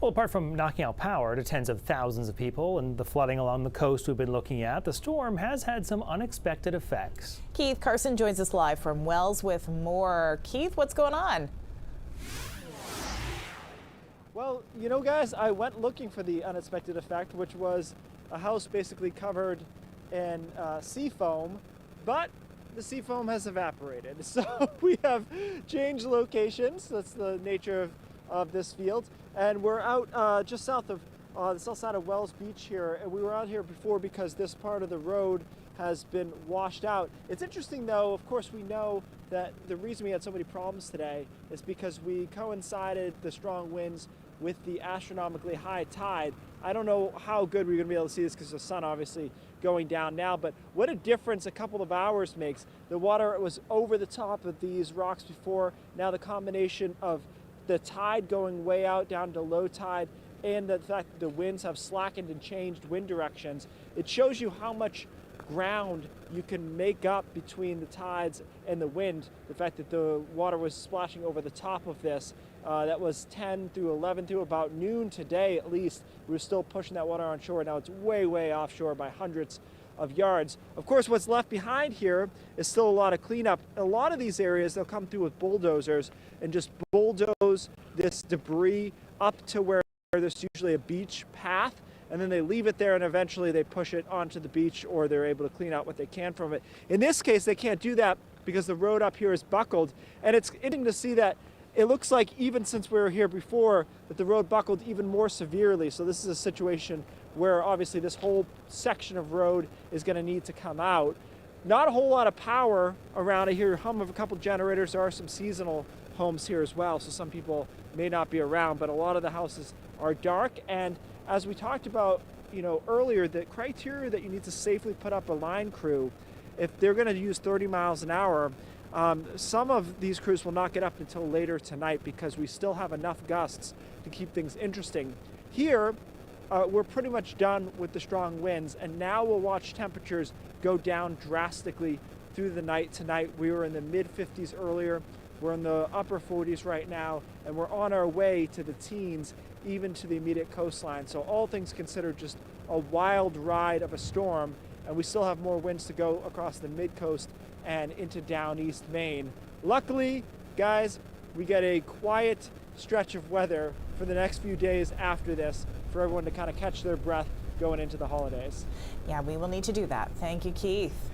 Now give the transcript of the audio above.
Well, apart from knocking out power to tens of thousands of people and the flooding along the coast we've been looking at, the storm has had some unexpected effects. Keith Carson joins us live from Wells with more. Keith, what's going on? Well, you know, guys, I went looking for the unexpected effect, which was a house basically covered in sea foam, but the sea foam has evaporated. So we have changed locations. That's the nature of this field. And we're out just south of the south side of Wells Beach here. And we were out here before because this part of the road has been washed out. It's interesting though, of course we know that the reason we had so many problems today is because we coincided the strong winds with the astronomically high tide. I don't know how good we're gonna be able to see this because the sun obviously going down now, but what a difference a couple of hours makes. The water was over the top of these rocks before. Now the combination of the tide going way out down to low tide and the fact that the winds have slackened and changed wind directions, it shows you how much ground you can make up between the tides and the wind. The fact that the water was splashing over the top of this, that was 10 through 11 through about noon today at least. We were still pushing that water on shore. Now it's way, way offshore by hundreds of yards. Of course, what's left behind here is still a lot of cleanup. A lot of these areas, they'll come through with bulldozers and just bulldoze this debris up to where there's usually a beach path, and then they leave it there and eventually they push it onto the beach or they're able to clean out what they can from it. In this case, they can't do that because the road up here is buckled, and it's interesting to see that it looks like even since we were here before that the road buckled even more severely. So this is a situation where obviously this whole section of road is going to need to come out. Not a whole lot of power around. I hear hum of a couple generators. There are some seasonal homes here as well, so some people may not be around, but a lot of the houses are dark. And as we talked about, you know, earlier, the criteria that you need to safely put up a line crew, if they're going to use 30 miles an hour, some of these crews will not get up until later tonight because we still have enough gusts to keep things interesting. Here, we're pretty much done with the strong winds, and now we'll watch temperatures go down drastically through the night tonight. We were in the mid-50s earlier. We're in the upper 40s right now, and we're on our way to the teens, even to the immediate coastline. So all things considered, just a wild ride of a storm, and we still have more winds to go across the mid-coast and into down east Maine. Luckily, guys, we get a quiet stretch of weather for the next few days after this for everyone to kind of catch their breath going into the holidays. Yeah, we will need to do that. Thank you, Keith.